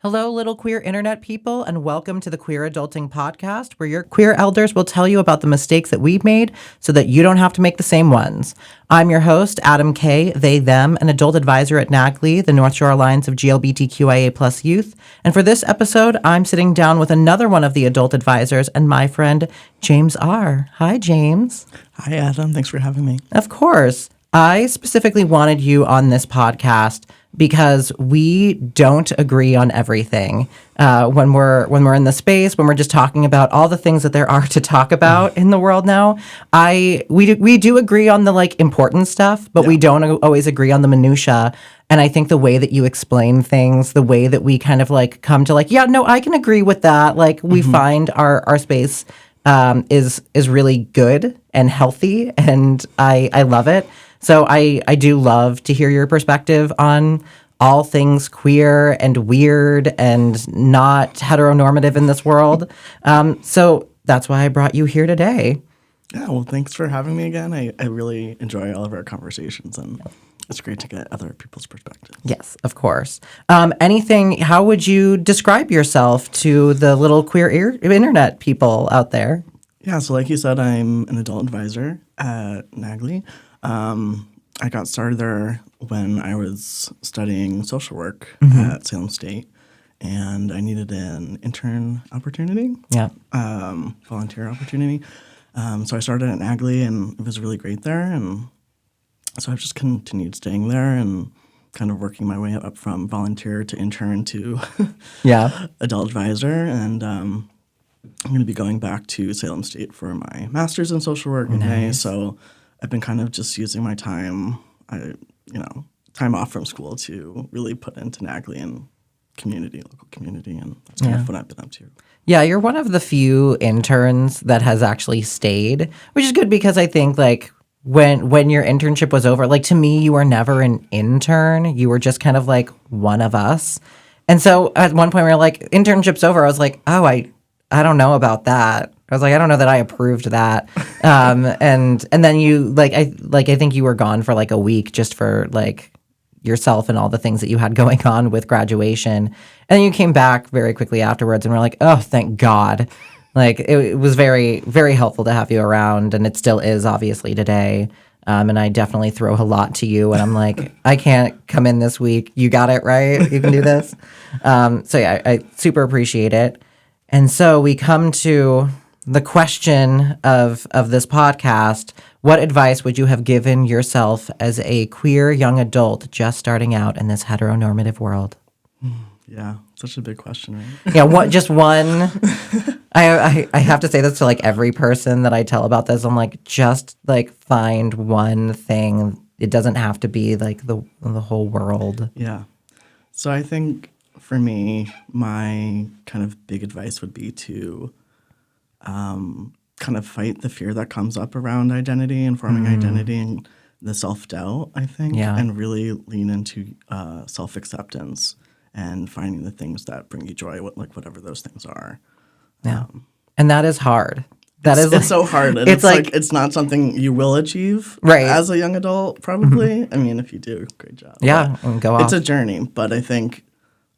Hello, little queer internet people, and welcome to the Queer Adulting Podcast, where your queer elders will tell you about the mistakes that we've made so that you don't have to make the same ones. I'm your host, Adam K., they, them, an adult advisor at NAGLY, the North Shore Alliance of LGBTQIA+ youth. And for this episode, I'm sitting down with another one of the adult advisors and my friend, James R. Hi, James. Hi, Adam. Thanks for having me. Of course. I specifically wanted you on this podcast because we don't agree on everything when we're in the space, when we're just talking about all the things that there are to talk about in the world now. We do agree on the important stuff, but we don't always agree on the minutia. And I think the way that you explain things, the way that we kind of come to I can agree with that. We find our space is really good and healthy, and I love it. So I do love to hear your perspective on all things queer and weird and not heteronormative in this world. So that's why I brought you here today. Yeah, well, thanks for having me again. I really enjoy all of our conversations, and it's great to get other people's perspectives. Yes, of course. How would you describe yourself to the little queer internet people out there? Yeah, so like you said, I'm an adult advisor at NAGLY. I got started there when I was studying social work at Salem State, and I needed an intern opportunity, volunteer opportunity. So I started at NAGLY, and it was really great there, and so I've just continued staying there and kind of working my way up from volunteer to intern to adult advisor, and I'm going to be going back to Salem State for my master's in social work in May, so I've been kind of just using my time off from school to really put into NAGLY and local community, and that's kind of what I've been up to. Yeah, you're one of the few interns that has actually stayed, which is good because I think when your internship was over, to me, you were never an intern. You were just kind of one of us. And so at one point we were internship's over. I was oh, I don't know about that. I was I don't know that I approved that. And then you I think you were gone for a week just for yourself and all the things that you had going on with graduation. And then you came back very quickly afterwards and we're oh, thank God. It was very, very helpful to have you around, and it still is obviously today. And I definitely throw a lot to you, and I'm I can't come in this week. You got it, right? You can do this. I super appreciate it. And so we come to the question of this podcast. What advice would you have given yourself as a queer young adult just starting out in this heteronormative world? Yeah, such a big question, right? Yeah, just one. I have to say this to every person that I tell about this. I'm just find one thing. It doesn't have to be the whole world. Yeah. So I think for me, my kind of big advice would be to kind of fight the fear that comes up around identity and forming identity and the self-doubt, I think, and really lean into self-acceptance and finding the things that bring you joy, whatever those things are. Yeah. And that is hard. It's so hard. And it's it's not something you will achieve as a young adult, probably. I mean, if you do, great job. Yeah, and go off. It's a journey, but I think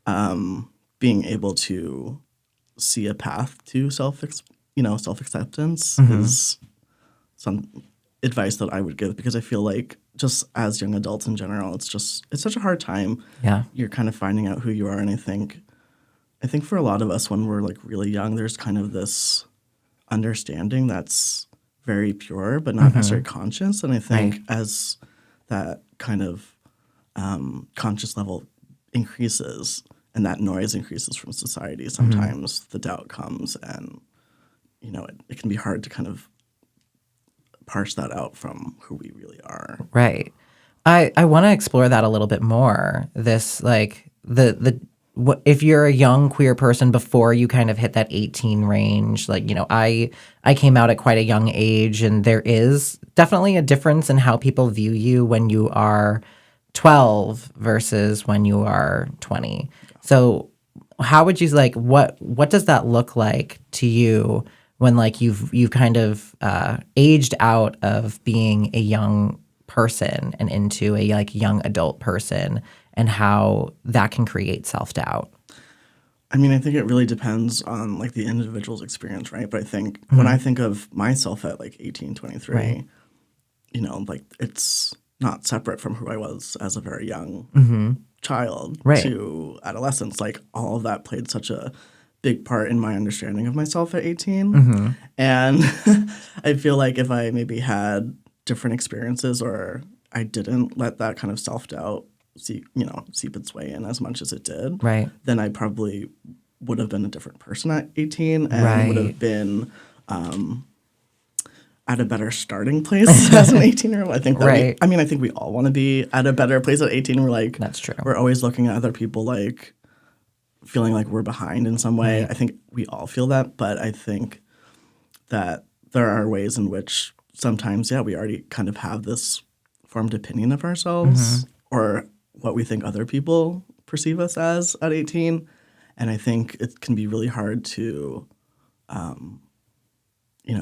being able to see a path to self-acceptance is some advice that I would give, because I feel just as young adults in general, it's such a hard time. Yeah. You're kind of finding out who you are, and I think for a lot of us when we're really young, there's kind of this understanding that's very pure but not necessarily conscious, and I think as that kind of conscious level increases and that noise increases from society, sometimes the doubt comes, and it can be hard to kind of parse that out from who we really are. Right. I want to explore that a little bit more. This if you're a young queer person before you kind of hit that 18 range, I came out at quite a young age, and there is definitely a difference in how people view you when you are 12 versus when you are 20. So how would you what does that look like to you when you've kind of aged out of being a young person and into a young adult person, and how that can create self-doubt? I mean, I think it really depends on like the individual's experience, right? But I think when I think of myself at like 18, 23, Right. you know, like it's not separate from who I was as a very young child Right. to adolescence. Like all of that played such a big part in my understanding of myself at 18. And I feel like if I maybe had different experiences or I didn't let that kind of self-doubt seep its way in as much as it did, Right. then I probably would have been a different person at 18 and would Right. have been at a better starting place as an 18-year-old. I think that Right. I think we all want to be at a better place at 18. We're like, That's true. we're always looking at other people like feeling like we're behind in some way. Right. I think we all feel that, but I think that there are ways in which sometimes, we already kind of have this formed opinion of ourselves or what we think other people perceive us as at 18. And I think it can be really hard to,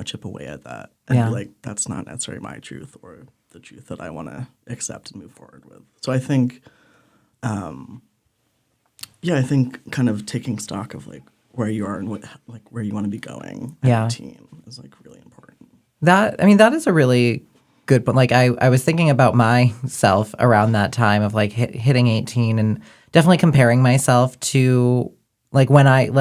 chip away at that and Yeah. be like, that's not necessarily my truth or the truth that I want to accept and move forward with. So I think, I think kind of taking stock of like where you are and where you want to be going at Yeah. 18 is like really important. That is a really good point. Like I was thinking about myself around that time of like hitting 18 and definitely comparing myself to like when I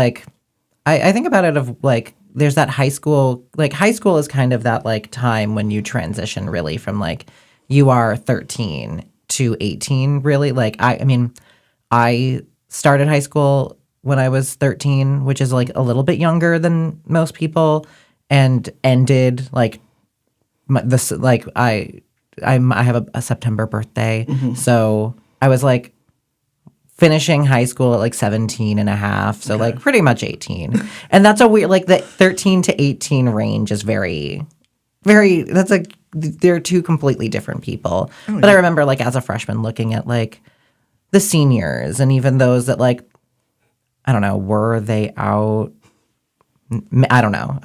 think about it of like there's that high school is kind of that like time when you transition really from like you are 13 to 18 really. Like I mean I started high school when I was 13, which is like a little bit younger than most people, and ended like this like I have a September birthday, so I was like finishing high school at like 17 and a half, so like pretty much 18. And that's a weird like the 13 to 18 range is very that's like they're two completely different people. But I remember like as a freshman looking at like the seniors and even those that like I don't know, were they out? I don't know.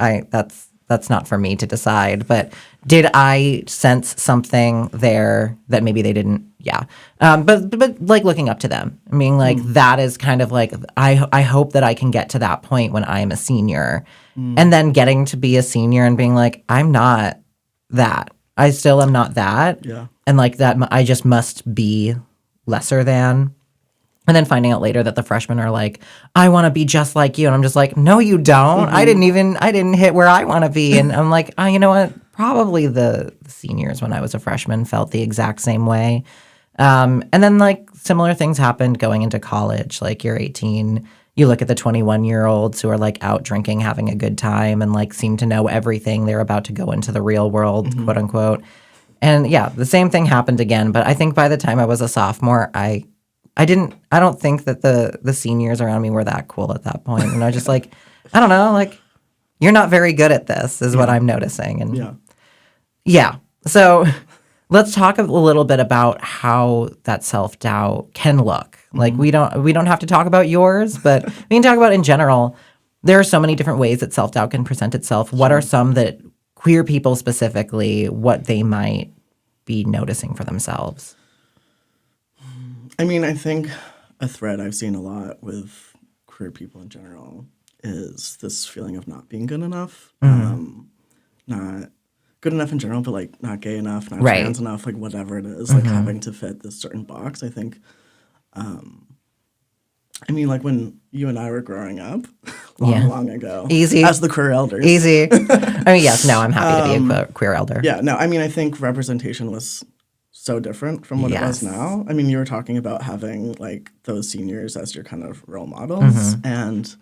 That's not for me to decide. But did I sense something there that maybe they didn't? Yeah. But like looking up to them. I mean, like that is kind of like I hope that I can get to that point when I'm a senior, and then getting to be a senior and being like I'm not that. I still am not that. Yeah. And like that, I just must be lesser than. And then finding out later that the freshmen are like, I want to be just like you. And I'm just like, no, you don't. I didn't hit where I want to be. And I'm like, you know what? Probably the seniors when I was a freshman felt the exact same way. And then like similar things happened going into college. Like you're 18, you look at the 21-year-olds who are like out drinking, having a good time and like seem to know everything. They're about to go into the real world, quote unquote. And yeah, the same thing happened again. But I think by the time I was a sophomore, I don't think that the seniors around me were that cool at that point. And I was just like, I don't know, like, you're not very good at this is what I'm noticing. And yeah. So let's talk a little bit about how that self-doubt can look. Like we don't have to talk about yours, but we can talk about in general. There are so many different ways that self-doubt can present itself. What are some that queer people specifically, what they might be noticing for themselves? I mean, I think a thread I've seen a lot with queer people in general is this feeling of not being good enough. Not good enough in general, but like not gay enough, not trans enough, like whatever it is, like having to fit this certain box. I think, I mean, like when you and I were growing up long ago. Easy. As the queer elders. Easy. I mean, yes, no, I'm happy to be a queer elder. Yeah, no, I mean, I think representation was so different from what it was now. I mean, you were talking about having like those seniors as your kind of role models. And,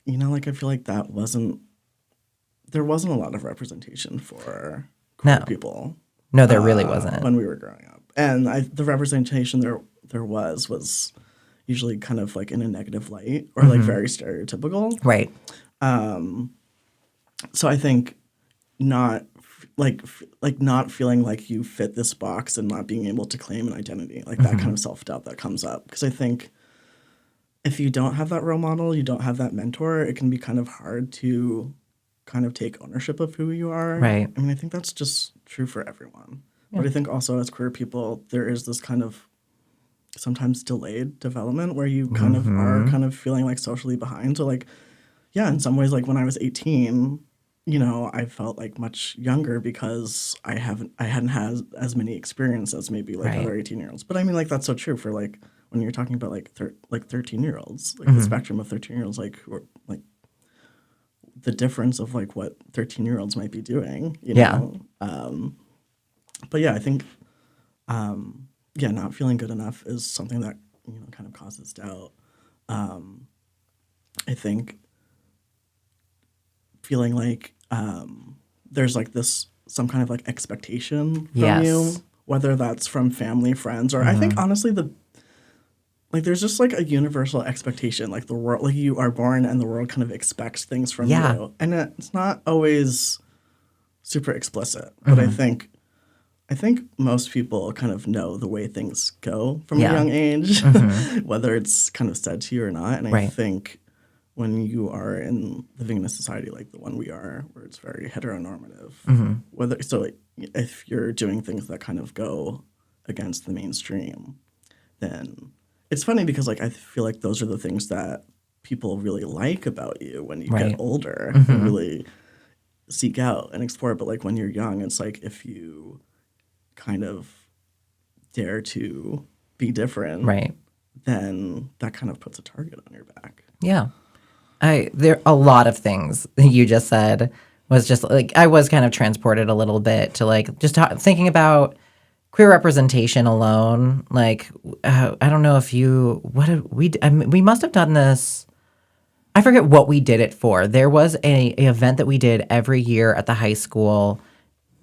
like I feel like there wasn't a lot of representation for queer people. No, there really wasn't. When we were growing up. And the representation there was usually kind of like in a negative light or like very stereotypical. Right. So I think not feeling like you fit this box and not being able to claim an identity, like that kind of self-doubt that comes up. Because I think if you don't have that role model, you don't have that mentor, it can be kind of hard to kind of take ownership of who you are. Right. I mean, I think that's just true for everyone. Yeah. But I think also as queer people, there is this kind of sometimes delayed development where you kind of are kind of feeling like socially behind. So like, yeah, in some ways, like when I was 18, you know, I felt like much younger because I hadn't had as many experiences as maybe like other 18-year-olds. But I mean, like that's so true for like when you're talking about like 13-year-olds, like the spectrum of 13-year-olds, like or like the difference of like what 13-year-olds might be doing, you know. But yeah, I think not feeling good enough is something that, you know, kind of causes doubt. I think feeling like there's like some kind of like expectation from you, whether that's from family, friends, or I think honestly there's just like a universal expectation, like the world, like you are born and the world kind of expects things from you, and it's not always super explicit, but I think most people kind of know the way things go from a young age, whether it's kind of said to you or not. And I think when you are living in a society like the one we are, where it's very heteronormative, if you're doing things that kind of go against the mainstream, then it's funny because like I feel like those are the things that people really like about you when you get older and really seek out and explore. But like when you're young, it's like if you kind of dare to be different, then that kind of puts a target on your back. Yeah. There a lot of things that you just said was just like I was kind of transported a little bit to like just thinking about queer representation alone. Like I don't know if we must have done this. I forget what we did it for. There was a event that we did every year at the high school.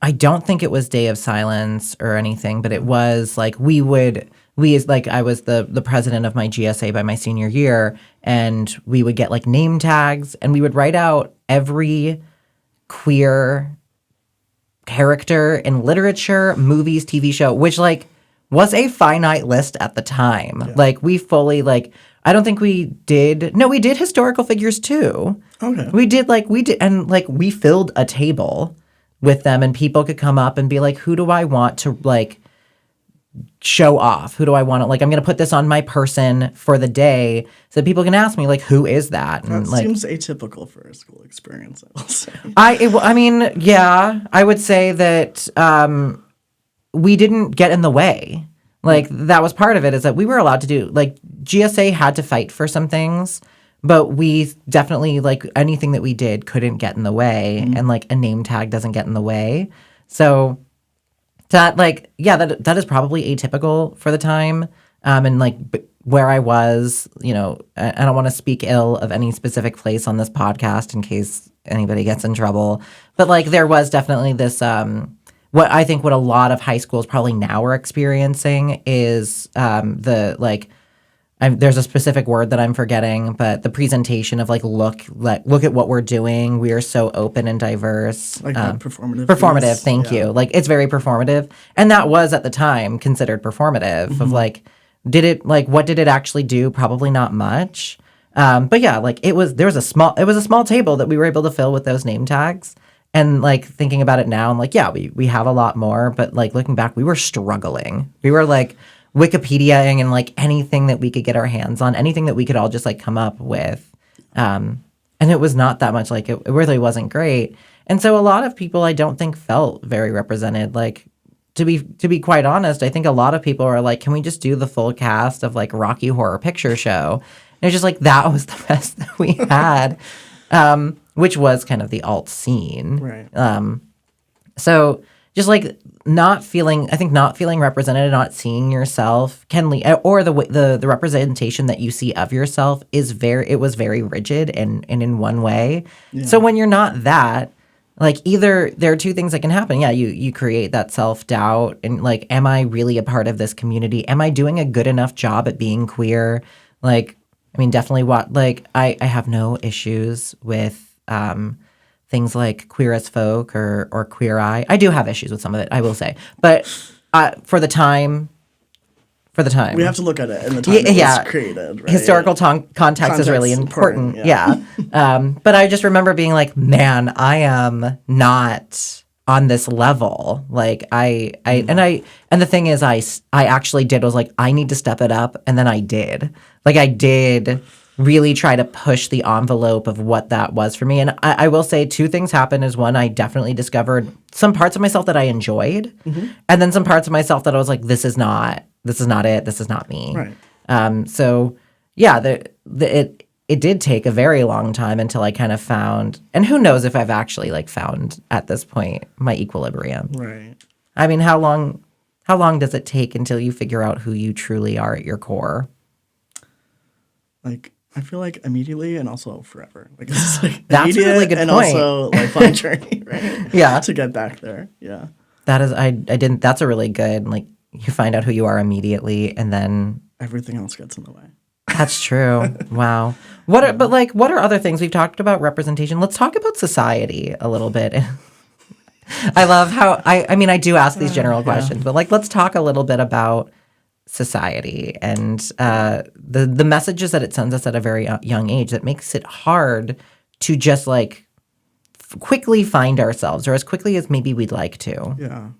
I don't think it was Day of Silence or anything, but it was like I was the president of my GSA by my senior year, and we would get like name tags, and we would write out every queer character in literature, movies, TV show, which like was a finite list at the time. Yeah. Like we fully like I don't think we did. No, we did historical figures too. Okay. We did and like we filled a table with them, and people could come up and be like, who do I want to like show off? Who do I want to like? I'm going to put this on my person for the day so people can ask me like, who is that? And that seems atypical for a school experience, I will say. I mean, yeah, I would say that we didn't get in the way. Like that was part of it, is that we were allowed to do like GSA had to fight for some things, but we definitely like anything that we did couldn't get in the way, and like a name tag doesn't get in the way. So that like that is probably atypical for the time, and like where I was, you know, I don't want to speak ill of any specific place on this podcast in case anybody gets in trouble, but like there was definitely this what a lot of high schools probably now are experiencing is there's a specific word that I'm forgetting, but the presentation of like look at what we're doing. We are so open and diverse. Like performative. Performative. Piece. Thank you. Like it's very performative, and that was at the time considered performative. Of like, what did it actually do? Probably not much. But yeah, like it was a small table that we were able to fill with those name tags. And like thinking about it now, I'm like, yeah, we have a lot more, but like looking back, we were struggling. We were like Wikipediaing and like anything that we could get our hands on, anything that we could all just like come up with. And it was not that much, like it really wasn't great. And so a lot of people I don't think felt very represented. Like to be quite honest, I think a lot of people are like, can we just do the full cast of like Rocky Horror Picture Show? And it's just like that was the best that we had. Which was kind of the alt scene. Right. So just like not feeling represented, not seeing yourself can lead, or the representation that you see of yourself was very rigid and in one way. Yeah. So when you're not that, like either there are two things that can happen. Yeah, you create that self-doubt and like, am I really a part of this community? Am I doing a good enough job at being queer? Like, I mean, definitely I have no issues with things like Queer as Folk or Queer Eye. I do have issues with some of it, I will say. But for the time. We have to look at it in the time it was created. Right? Historical context is really important. Yeah. But I just remember being like, man, I am not on this level. Like and the thing is, I actually did was like, I need to step it up. And then I did. Like, I did really try to push the envelope of what that was for me. And I will say two things happened is one, I definitely discovered some parts of myself that I enjoyed. And then some parts of myself that I was like, this is not it. This is not me. Right. So yeah, it did take a very long time until I kind of found, and who knows if I've actually like found at this point my equilibrium. Right. I mean, how long does it take until you figure out who you truly are at your core? Like, I feel like immediately and also forever. Like, it's like That's a really good and point. also lifelong journey, right? Yeah. To get back there. Yeah. That is, I didn't, that's a really good, like, you find out who you are immediately and then Everything else gets in the way. that's true. Wow. What are other things we've talked about representation? Let's talk about society a little bit. I love how I mean, I do ask these general questions, but like, let's talk a little bit about society and the messages that it sends us at a very young age that makes it hard to just like quickly find ourselves, or as quickly as maybe we'd like to. Yeah.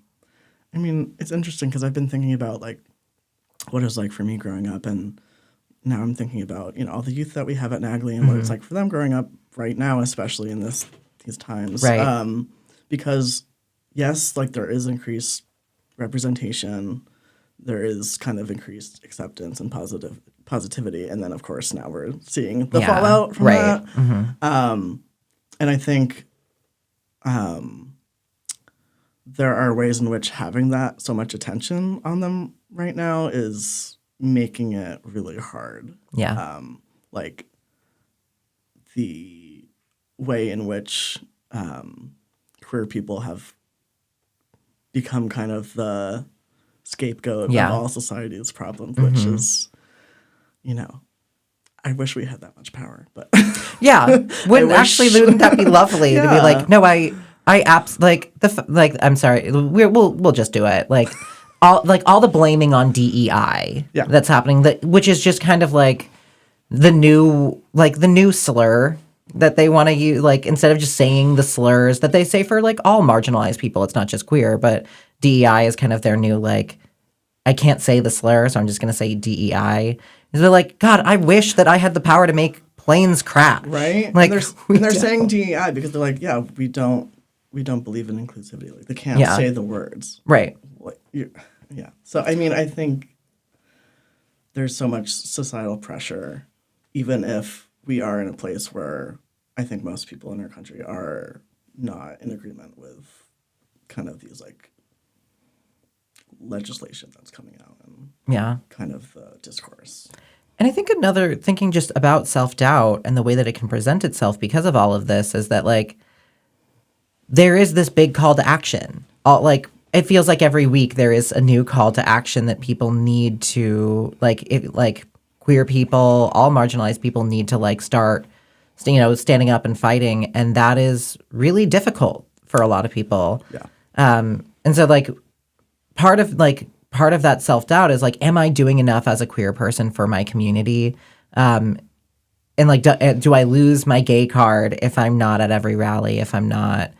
I mean, it's interesting because I've been thinking about like what it was like for me growing up, and now I'm thinking about, you know, all the youth that we have at NAGLY and what it's like for them growing up right now, especially in these times. Right. Because yes, like there is increased representation, there is kind of increased acceptance and positivity, and then of course now we're seeing the fallout from that. And I think there are ways in which having that so much attention on them right now is making it really hard. Yeah. Like the way in which queer people have become kind of the scapegoat of all society's problems, which is, you know, I wish we had that much power, but yeah, wouldn't that be lovely to be like, no, I'm sorry, we'll just do it. Like all the blaming on DEI that's happening, which is just kind of like the new slur that they want to use, like instead of just saying the slurs that they say for like all marginalized people, it's not just queer, but DEI is kind of their new like, I can't say the slur, so I'm just going to say DEI. And they're like, God, I wish that I had the power to make planes crash. Right? Like, and they're saying DEI because they're like, yeah, we don't believe in inclusivity. Like they can't say the words. Right. Like, yeah. So I mean, I think there's so much societal pressure, even if we are in a place where I think most people in our country are not in agreement with kind of these like legislation that's coming out and kind of the discourse. And I think thinking just about self-doubt and the way that it can present itself because of all of this is that like there is this big call to action. It feels like every week there is a new call to action that people need to like queer people, all marginalized people need to like start, standing up and fighting, and that is really difficult for a lot of people. Yeah. And so like part of that self-doubt is like, am I doing enough as a queer person for my community? And like, do I lose my gay card if I'm not at every rally, if I'm not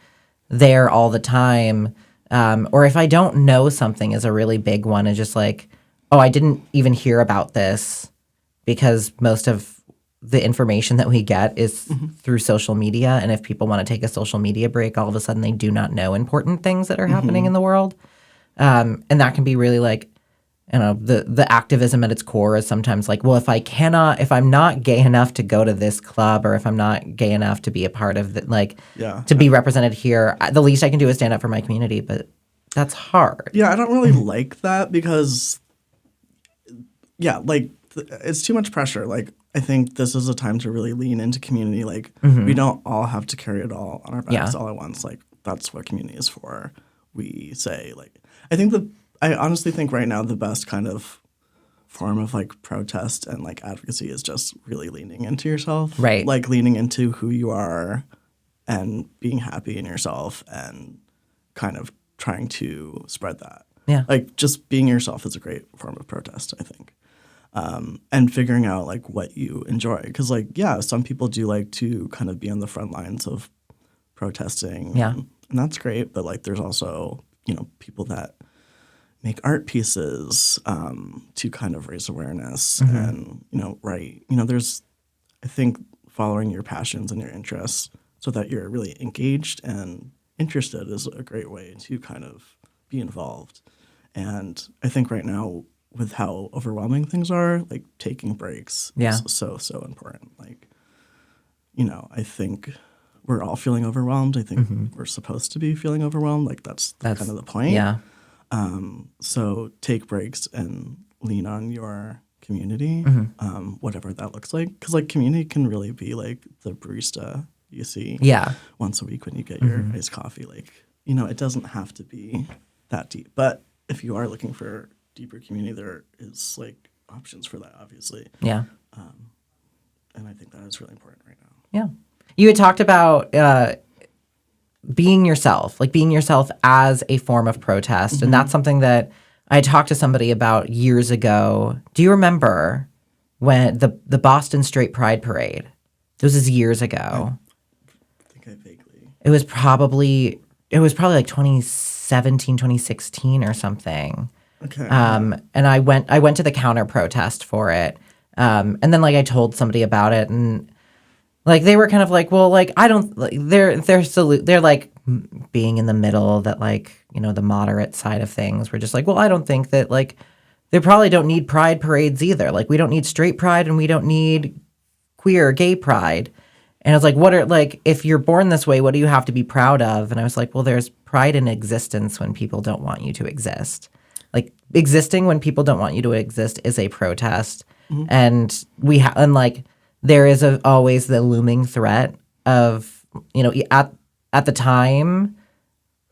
there all the time? Or if I don't know something is a really big one, and just like, oh, I didn't even hear about this because most of the information that we get is through social media. And if people want to take a social media break, all of a sudden they do not know important things that are happening in the world. And that can be really like, the activism at its core is sometimes like, well, if I'm not gay enough to go to this club, or if I'm not gay enough to be a part of to be represented here, the least I can do is stand up for my community. But that's hard. Yeah, I don't really like that because, it's too much pressure. Like, I think this is a time to really lean into community. Like, we don't all have to carry it all on our backs all at once. Like, that's what community is for. We say, like, I honestly think right now the best kind of form of like protest and like advocacy is just really leaning into yourself. Right. Like leaning into who you are and being happy in yourself and kind of trying to spread that. Yeah. Like just being yourself is a great form of protest, I think. And figuring out like what you enjoy. Because like, some people do like to kind of be on the front lines of protesting. Yeah. and that's great. But like, there's also, people that make art pieces to kind of raise awareness and, write. There's, I think, following your passions and your interests so that you're really engaged and interested is a great way to kind of be involved. And I think right now, with how overwhelming things are, like taking breaks is so important. Like, I think we're all feeling overwhelmed. I think we're supposed to be feeling overwhelmed. Like that's kind of the point. Yeah. So take breaks and lean on your community, whatever that looks like. Because like community can really be like the barista you see once a week when you get your iced coffee. Like, it doesn't have to be that deep. But if you are looking for deeper community, there is like options for that, obviously. Yeah. And I think that is really important right now. Yeah. You had talked about being yourself as a form of protest. And that's something that I talked to somebody about years ago. Do you remember when the Boston Straight Pride Parade? This was years ago. I think I vaguely. It was probably like 2017, 2016 or something. Okay. And I went to the counter protest for it. And then like I told somebody about it, and like they were kind of like, well, like I don't like they're like being in the middle, that like, the moderate side of things. We're just like, well, I don't think that like they probably don't need pride parades either. Like we don't need straight pride and we don't need queer or gay pride. And I was like, what are, like, if you're born this way, what do you have to be proud of? And I was like, well, there's pride in existence when people don't want you to exist. Like existing when people don't want you to exist is a protest. And and like there is always the looming threat of, at the time,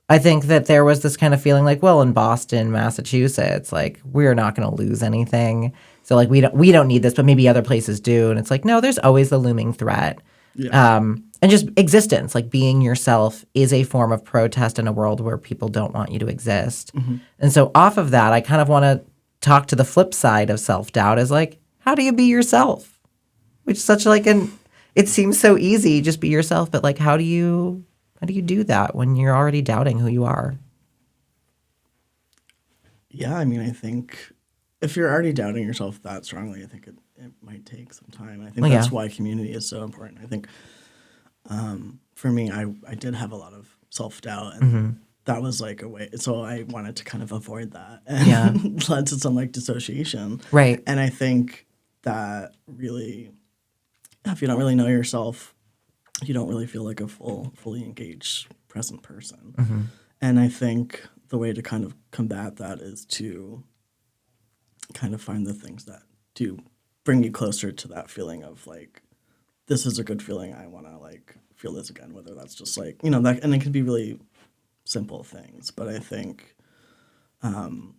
I think that there was this kind of feeling like, well, in Boston, Massachusetts, like we're not going to lose anything. So like we don't need this, but maybe other places do. And it's like, no, there's always the looming threat. Yeah. And just existence, like being yourself is a form of protest in a world where people don't want you to exist. And so off of that, I kind of want to talk to the flip side of self-doubt is like, how do you be yourself? Which is such like it seems so easy, just be yourself, but like how do you do that when you're already doubting who you are? Yeah, I mean, I think if you're already doubting yourself that strongly, I think it might take some time. I think that's why community is so important. I think for me, I did have a lot of self-doubt, and that was like a way. So I wanted to kind of avoid that, and led to some like dissociation. Right. And I think that really, if you don't really know yourself, you don't really feel like a fully engaged, present person. And I think the way to kind of combat that is to kind of find the things that do bring you closer to that feeling of like, this is a good feeling. I want to like feel this again, whether that's just like, that, and it can be really simple things. But I think kind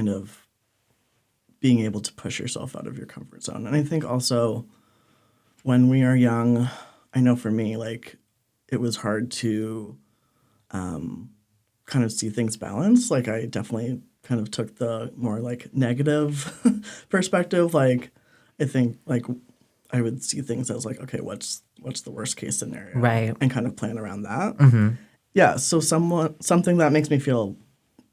of being able to push yourself out of your comfort zone. And I think also when we are young, I know for me, like it was hard to kind of see things balanced. Like I definitely kind of took the more like negative perspective. Like I think like I would see things as like, okay, what's the worst case scenario? Right. And kind of plan around that. Yeah. So something that makes me feel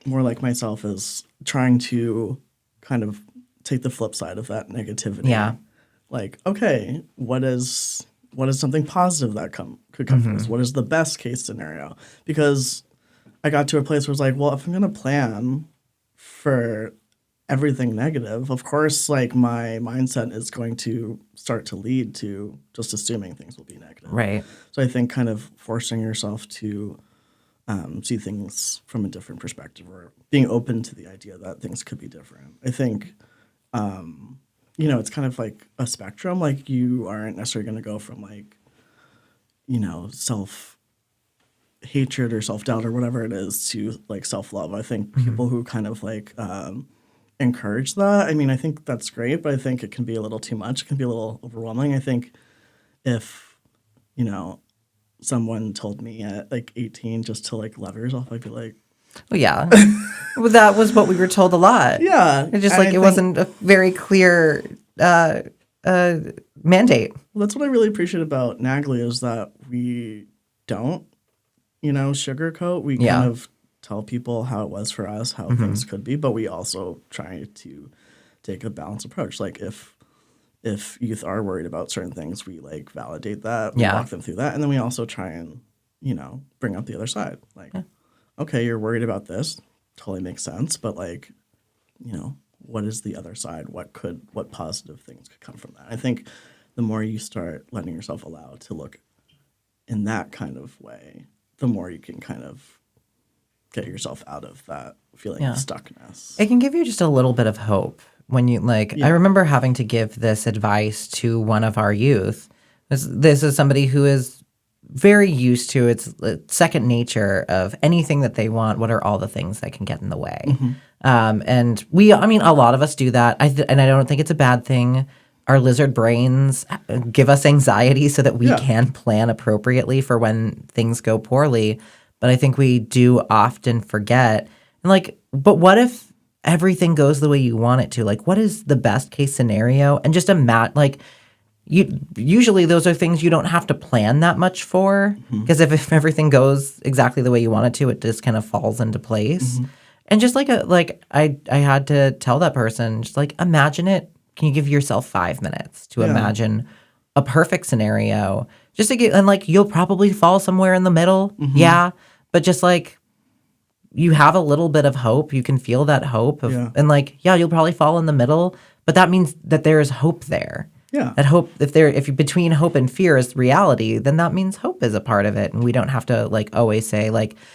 more like myself is trying to kind of take the flip side of that negativity. Yeah. Like, okay, what is something positive that could come from this? What is the best case scenario? Because I got to a place where it's like, well, if I'm going to plan for everything negative, of course, like my mindset is going to start to lead to just assuming things will be negative. Right. So I think kind of forcing yourself to see things from a different perspective, or being open to the idea that things could be different. I think, it's kind of like a spectrum. Like you aren't necessarily going to go from like, self-hatred or self-doubt or whatever it is to like self-love. I think people who kind of like encourage that, I mean, I think that's great, but I think it can be a little too much. It can be a little overwhelming. I think if, someone told me at like 18 just to like love yourself, I'd be like, well, yeah. Well, that was what we were told a lot. Yeah. It just like it wasn't a very clear mandate. Well, that's what I really appreciate about NAGLY is that we don't sugarcoat. We Yeah. kind of tell people how it was for us, how things could be, but we also try to take a balanced approach. Like if youth are worried about certain things, we like validate that, we Yeah. walk them through that, and then we also try and bring up the other side. Like, okay, you're worried about this, totally makes sense, but like, what is the other side? What positive things could come from that? I think the more you start letting yourself allow to look in that kind of way, the more you can kind of get yourself out of that feeling of stuckness. It can give you just a little bit of hope when you I remember having to give this advice to one of our youth. This is somebody who is very used to it's second nature of anything that they want. What are all the things that can get in the way? And a lot of us do that. And I don't think it's a bad thing. Our lizard brains give us anxiety so that we can plan appropriately for when things go poorly. But I think we do often forget. And but what if everything goes the way you want it to? Like, what is the best case scenario? And just usually those are things you don't have to plan that much for, because if everything goes exactly the way you want it to, it just kind of falls into place. And just I had to tell that person, just imagine it. Can you give yourself 5 minutes to imagine a perfect scenario? Just to get, and you'll probably fall somewhere in the middle. Yeah. But just you have a little bit of hope. You can feel that hope and you'll probably fall in the middle, but that means that there is hope there. Yeah. That hope, if you between hope and fear is reality, then that means hope is a part of it. And we don't have to always say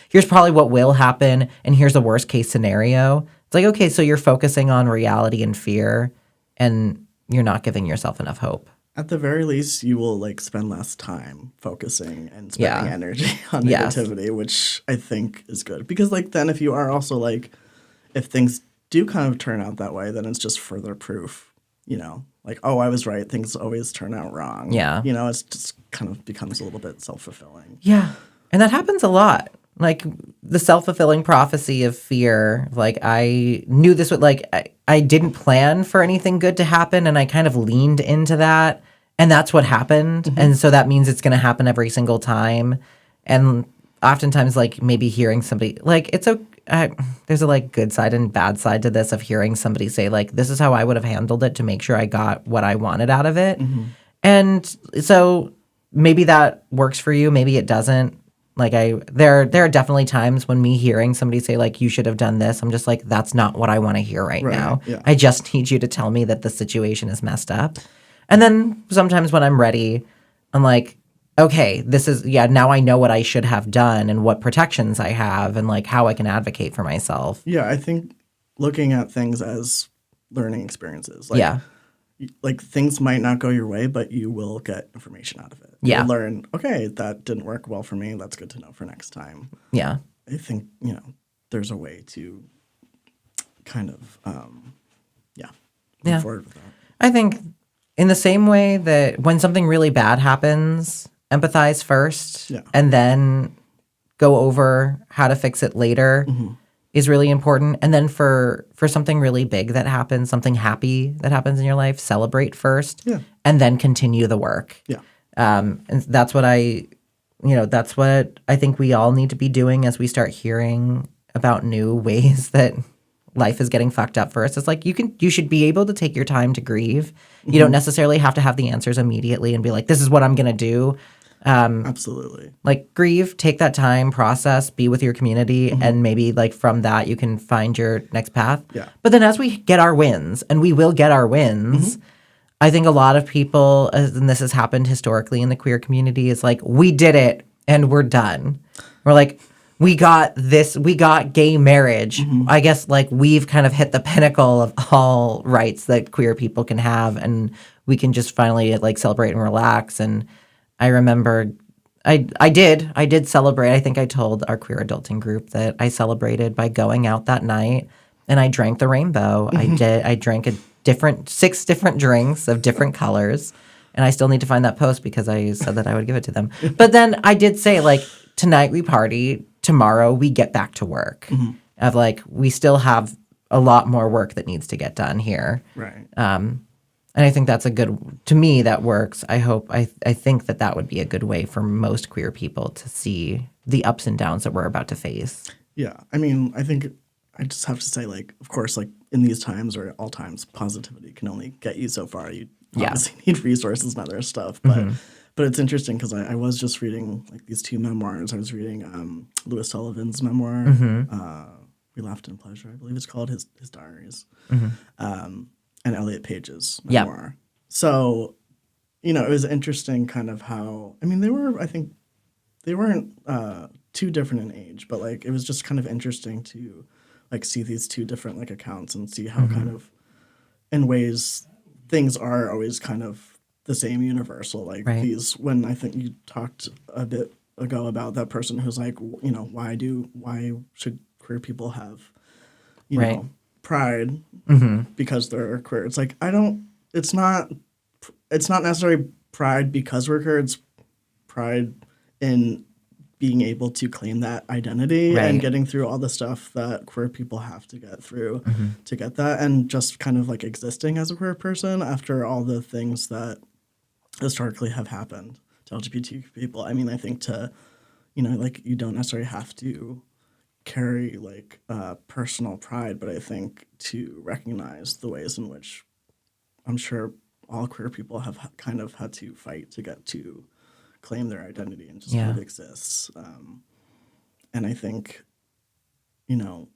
here's probably what will happen and here's the worst case scenario. It's okay, so you're focusing on reality and fear and you're not giving yourself enough hope. At the very least, you will spend less time focusing and spending energy on negativity, which I think is good. Because then if you are also if things do kind of turn out that way, then it's just further proof, oh, I was right. Things always turn out wrong. Yeah. It's just kind of becomes a little bit self-fulfilling. Yeah. And that happens a lot. The self-fulfilling prophecy of fear. I knew this would I didn't plan for anything good to happen, and I kind of leaned into that, and that's what happened. And so that means it's going to happen every single time. And oftentimes, maybe hearing somebody it's there's a good side and bad side to this of hearing somebody say this is how I would have handled it to make sure I got what I wanted out of it. And so maybe that works for you, maybe it doesn't. There are definitely times when me hearing somebody say you should have done this, I'm just that's not what I want to hear right now. Yeah. I just need you to tell me that the situation is messed up. And then sometimes when I'm ready, I'm okay, this is now I know what I should have done and what protections I have and how I can advocate for myself. Yeah, I think looking at things as learning experiences. Things might not go your way, but you will get information out of it. Yeah. You'll learn, okay, that didn't work well for me. That's good to know for next time. Yeah. I think, there's a way to kind of, move forward with that. I think in the same way that when something really bad happens, empathize first and then go over how to fix it later is really important. And then for something really big that happens, something happy that happens in your life, celebrate first and then continue the work. Yeah. And that's what that's what I think we all need to be doing as we start hearing about new ways that life is getting fucked up for us. It's you should be able to take your time to grieve. You don't necessarily have to have the answers immediately and be this is what I'm going to do. Absolutely. Grieve, take that time, process, be with your community, and maybe from that you can find your next path. Yeah. But then as we get our wins, and we will get our wins, I think a lot of people, and this has happened historically in the queer community, is we did it and we're done. We're we got this, we got gay marriage. I guess we've kind of hit the pinnacle of all rights that queer people can have, and we can just finally celebrate and relax. And I remember I did celebrate. I think I told our queer adulting group that I celebrated by going out that night and I drank the rainbow. I drank 6 different drinks of different colors, and I still need to find that post because I said that I would give it to them. But then I did say tonight we party, tomorrow we get back to work. Of we still have a lot more work that needs to get done here. Right. And I think that's to me, that works. I think that would be a good way for most queer people to see the ups and downs that we're about to face. Yeah. I mean, I think I just have to say, like, of course, like in these times or at all times, positivity can only get you so far. You obviously need resources and other stuff. But it's interesting because I was just reading like these two memoirs. I was reading Louis Sullivan's memoir, We Laughed in Pleasure, I believe it's called, his diaries, and Elliot Page's memoir. So, you know, it was interesting kind of how, I mean, I think they weren't too different in age, but like it was just kind of interesting to like see these two different like accounts and see how kind of in ways things are always kind of the same universal. Like these, when I think you talked a bit ago about that person who's like, you know, why should queer people have, you know, pride because they're queer? It's like, it's not necessarily pride because we're queer. It's pride in being able to claim that identity and getting through all the stuff that queer people have to get through to get that, and just kind of like existing as a queer person after all the things that historically have happened to LGBTQ people. I mean, I think you know, like you don't necessarily have to carry like personal pride, but I think to recognize the ways in which I'm sure all queer people have kind of had to fight to get to claim their identity and just what exists. And I think, you know,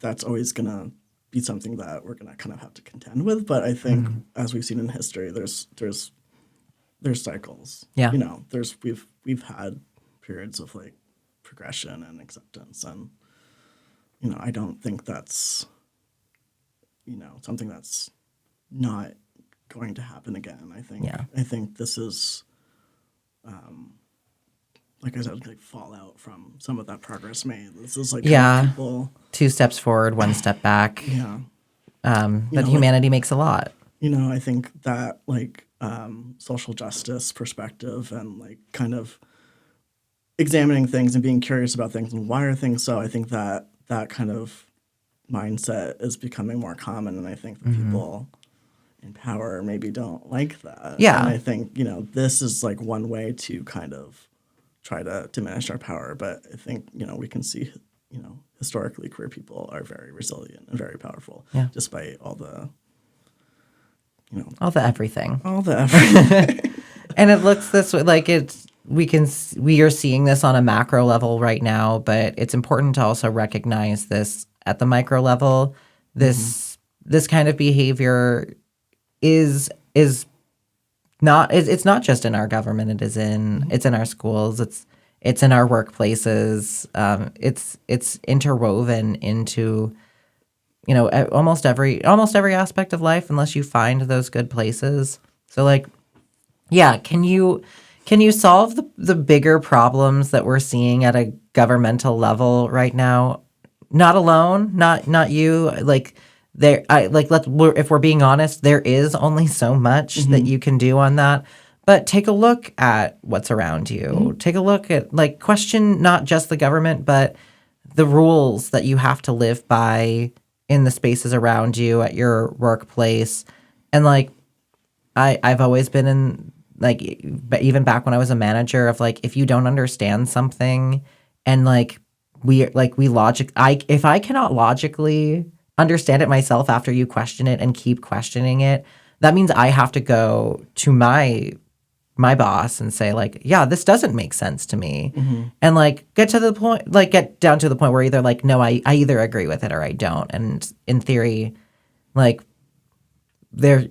that's always going to be something that we're going to kind of have to contend with. But I think as we've seen in history, there's cycles. Yeah. You know, we've had periods of like progression and acceptance. And, you know, I don't think that's, you know, something that's not going to happen again. I think this is, like I said, like fallout from some of that progress made. This is like people, 2 steps forward, 1 step back. But humanity makes a lot. You know, I think that like social justice perspective and like kind of examining things and being curious about things and why are things so. I think that kind of mindset is becoming more common, and I think that people in power maybe don't like that. Yeah. And I think, you know, this is like one way to kind of try to diminish our power. But I think, you know, we can see, you know, historically queer people are very resilient and very powerful despite all the, you know. All the everything. And it looks this way, like we are seeing this on a macro level right now, but it's important to also recognize this at the micro level. This kind of behavior is not, it's not just in our government. It's in our schools. It's in our workplaces. It's interwoven into, you know, almost every aspect of life, unless you find those good places. So like, yeah, can you solve the bigger problems that we're seeing at a governmental level right now? Not alone, not you. Like if we're being honest, there is only so much that you can do on that. But take a look at what's around you. Take a look at, like, question not just the government, but the rules that you have to live by in the spaces around you at your workplace. And like, I've always been in, like, even back when I was a manager, of like, if you don't understand something and like if I cannot logically understand it myself after you question it and keep questioning it, that means I have to go to my boss and say like, yeah, this doesn't make sense to me. And like get down to the point where either like, no, I either agree with it or I don't. And in theory, like, there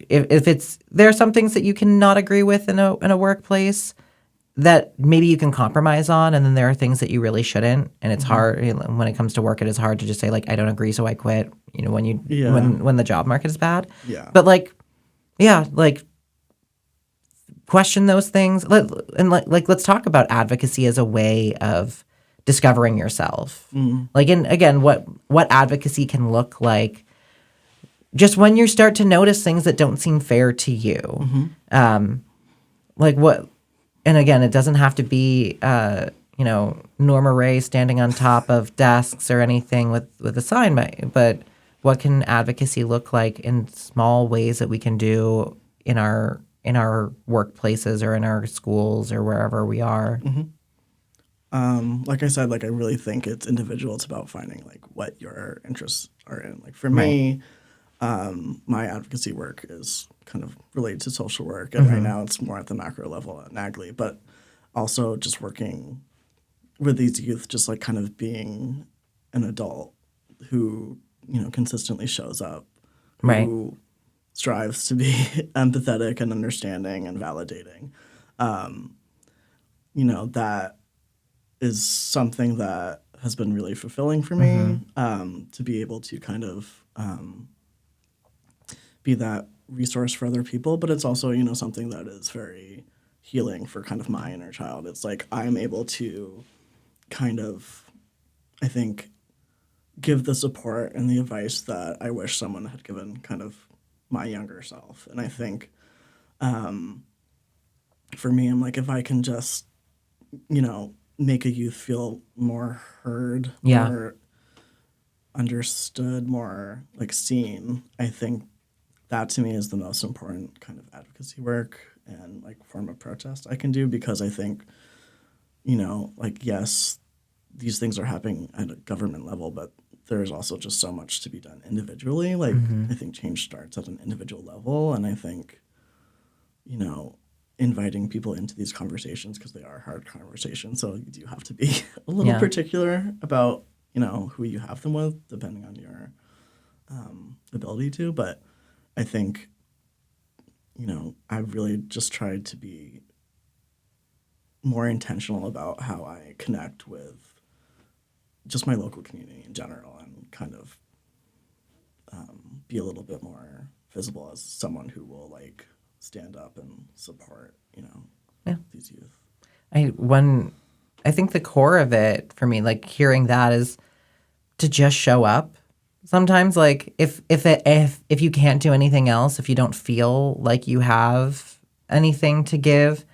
are some things that you cannot agree with in a workplace that maybe you can compromise on, and then there are things that you really shouldn't. And it's hard, you know, when it comes to work. It is hard to just say like, I don't agree, so I quit. You know, when the job market is bad. Yeah. But like, yeah, like, question those things, and let's talk about advocacy as a way of discovering yourself. Like, and again, what advocacy can look like. Just when you start to notice things that don't seem fair to you, like what. And again, it doesn't have to be, you know, Norma Ray standing on top of desks or anything with a sign, but what can advocacy look like in small ways that we can do in our workplaces or in our schools or wherever we are? Like I said, like I really think it's individual. It's about finding like what your interests are in. Like for Right. me, my advocacy work is kind of related to social work, and right now it's more at the macro level at NAGLY, but also just working with these youth, just like kind of being an adult who, consistently shows up, Right. who strives to be empathetic and understanding and validating. That is something that has been really fulfilling for me, to be able to kind of be that resource for other people. But it's also, something that is very healing for kind of my inner child. It's like I'm able to kind of, I think, give the support and the advice that I wish someone had given kind of my younger self. And I think for me, I'm like, if I can just, make a youth feel more heard, Yeah. more understood, more like seen, I think that to me is the most important kind of advocacy work and like form of protest I can do, because I think, like, yes, these things are happening at a government level, but there's also just so much to be done individually. Like, I think change starts at an individual level. And I think, inviting people into these conversations, because they are hard conversations. So you do have to be a little particular about, who you have them with, depending on your ability to. But I think, I've really just tried to be more intentional about how I connect with just my local community in general, and kind of be a little bit more visible as someone who will like stand up and support, these youth. I think the core of it for me, like hearing that, is to just show up. Sometimes, like if you can't do anything else, if you don't feel like you have anything to give,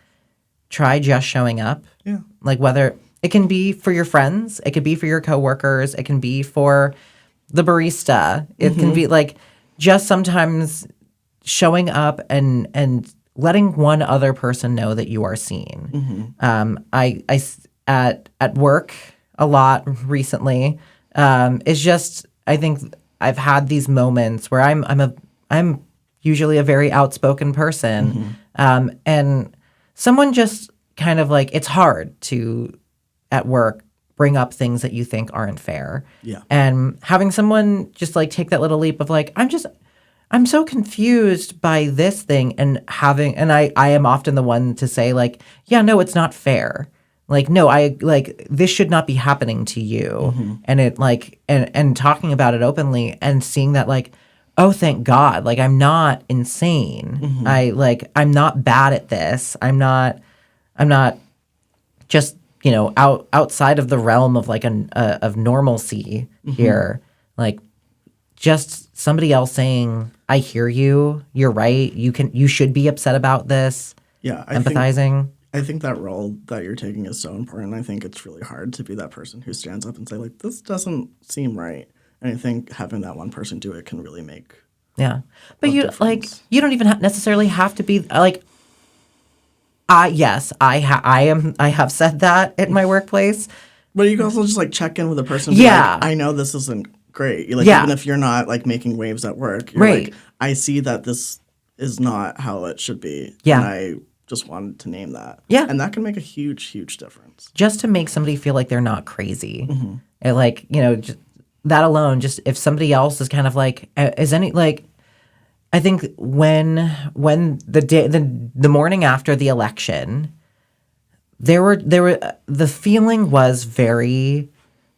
try just showing up. Yeah. Like whether it can be for your friends, it could be for your coworkers, it can be for the barista. It can be like just sometimes showing up and letting one other person know that you are seen. At work a lot recently is just, I think I've had these moments where I'm usually a very outspoken person, and someone just kind of like, it's hard to at work bring up things that you think aren't fair. Yeah. And having someone just like take that little leap of like, I'm so confused by this thing, and I am often the one to say like, yeah, no, it's not fair. Like, no, this should not be happening to you. And it like, and talking about it openly and seeing that like, oh, thank God. Like, I'm not insane. I'm not bad at this. I'm not just, outside of the realm of like of normalcy here. Like, just somebody else saying, I hear you, you're right, you should be upset about this. Yeah. Empathizing. I think that role that you're taking is so important. I think it's really hard to be that person who stands up and say like, this doesn't seem right. And I think having that one person do it can really make But you difference. like, you don't even necessarily have to be like, yes, I have said that at my workplace. But you can also just like check in with a person. Yeah. Like, I know this isn't great. Like, even if you're not like making waves at work, you're Right. like, I see that this is not how it should be. Yeah. And I just wanted to name that. Yeah. And that can make a huge, huge difference. Just to make somebody feel like they're not crazy. And like, just that alone, just if somebody else is kind of like, is any like, I think when the morning after the election, there were the feeling was very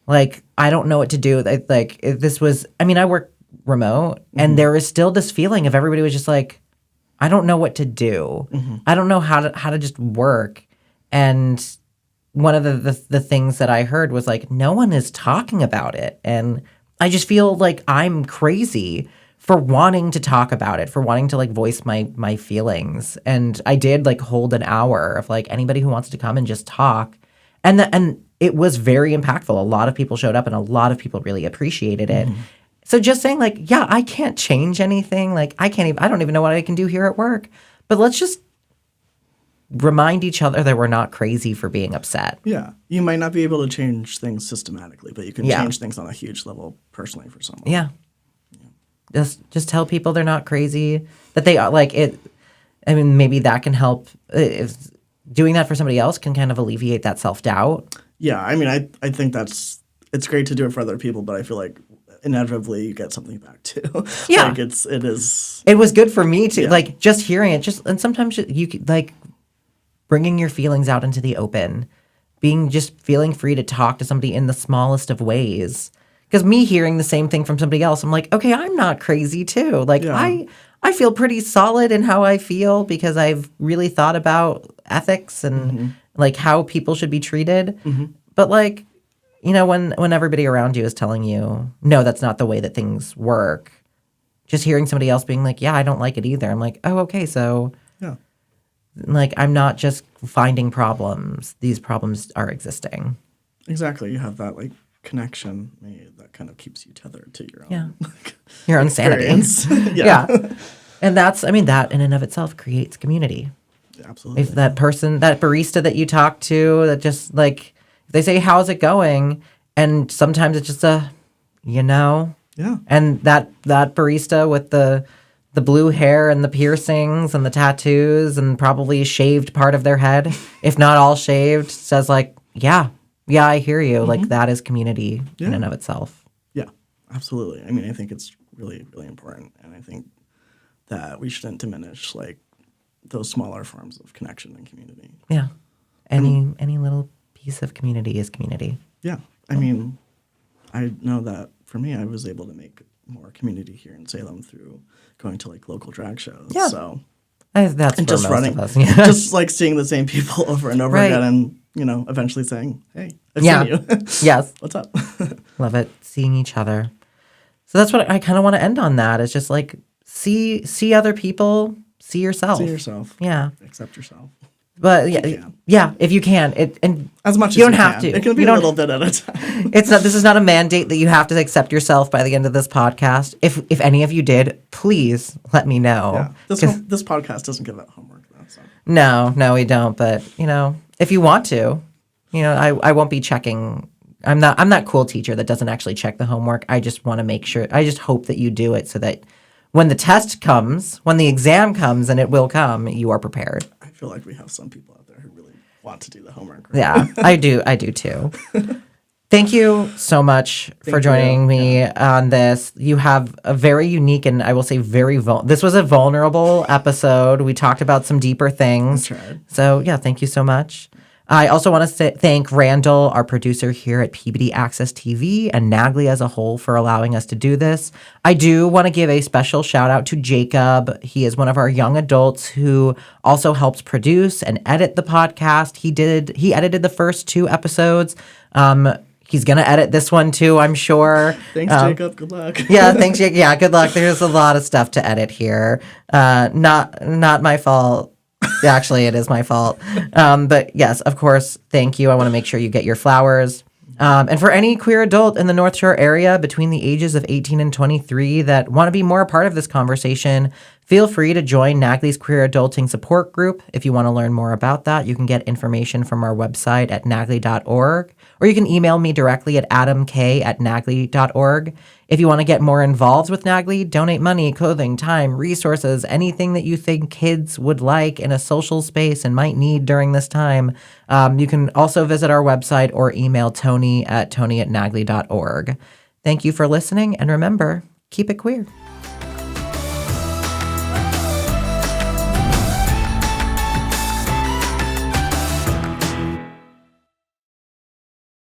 like, I don't know what to do. Like, this was, I mean, I work remote, and there was still this feeling of everybody was just like, I don't know what to do. I don't know how to just work. And one of the things that I heard was like, no one is talking about it. And I just feel like I'm crazy for wanting to talk about it, for wanting to like voice my feelings. And I did like hold an hour of like, anybody who wants to come and just talk. And it was very impactful. A lot of people showed up, and a lot of people really appreciated it. So just saying like, yeah, I can't change anything. Like, I don't even know what I can do here at work, but let's just remind each other that we're not crazy for being upset. Yeah. You might not be able to change things systematically, but you can change things on a huge level personally for someone. Yeah. Just tell people they're not crazy, that they are like it. I mean, maybe that can help. If doing that for somebody else can kind of alleviate that self-doubt. Yeah. I mean, I think it's great to do it for other people, but I feel like inevitably you get something back too. Yeah. Like it is. It was good for me too. Like just hearing it, and sometimes you could, like, bringing your feelings out into the open, just feeling free to talk to somebody in the smallest of ways. Because me hearing the same thing from somebody else, I'm like, okay, I'm not crazy too. Like I feel pretty solid in how I feel because I've really thought about ethics and like how people should be treated. But like, you know, when everybody around you is telling you, no, that's not the way that things work, just hearing somebody else being like, yeah, I don't like it either. I'm like, oh, okay, so like, I'm not just finding problems. These problems are existing. Exactly. You have that like connection made that kind of keeps you tethered to your own your own sanity. Yeah. And that's, I mean, that in and of itself creates community. Absolutely. If that person, that barista that you talk to, that just like, if they say, how's it going? And sometimes it's just and that barista with the blue hair and the piercings and the tattoos and probably shaved part of their head, if not all shaved, says like, yeah, I hear you. Like that is community in and of itself. Yeah, absolutely. I mean, I think it's really, really important. And I think that we shouldn't diminish like those smaller forms of connection and community. Yeah. Any little piece of community is community. Yeah. I mean, I know that for me, I was able to make more community here in Salem through going to like local drag shows. Yeah. So that's and for just most running, of us. Yeah. just like seeing the same people over and over again, and eventually saying, "Hey, I've seen you. Yes, what's up?" Love it, seeing each other. So that's what I kind of want to end on. That is just like see other people, see yourself. See yourself. Yeah. Accept yourself. But yeah, if you can, and as much you as don't you have can. to. It can be a little bit at a time. It's not. This is not a mandate that you have to accept yourself by the end of this podcast. If any of you did, please let me know. Yeah. This podcast doesn't give out homework though. So. No, we don't. But if you want to, I won't be checking. I'm that cool teacher that doesn't actually check the homework. I just want to make sure. I just hope that you do it so that when the test comes, when the exam comes, and it will come, you are prepared. I feel like we have some people out there who really want to do the homework. Right? Yeah, I do too. Thank you so much for joining me on this. You have a very unique and I will say this was a vulnerable episode. We talked about some deeper things. So yeah, thank you so much. I also want to thank Randall, our producer here at Peabody Access TV, and NAGLY as a whole for allowing us to do this. I do want to give a special shout out to Jacob. He is one of our young adults who also helps produce and edit the podcast. He edited the first 2 episodes. He's going to edit this one too, I'm sure. Thanks, Jacob. Good luck. Yeah, thanks, Jacob. Yeah, good luck. There's a lot of stuff to edit here. Not my fault. Actually, it is my fault. But yes, of course, thank you. I want to make sure you get your flowers. And for any queer adult in the North Shore area between the ages of 18 and 23 that want to be more a part of this conversation, feel free to join NAGLY's Queer Adulting Support Group. If you want to learn more about that, you can get information from our website at nagly.org, or you can email me directly at adamk@nagly.org. If you want to get more involved with NAGLY, donate money, clothing, time, resources, anything that you think kids would like in a social space and might need during this time. You can also visit our website or email Tony at nagly.org. Thank you for listening, and remember, keep it queer.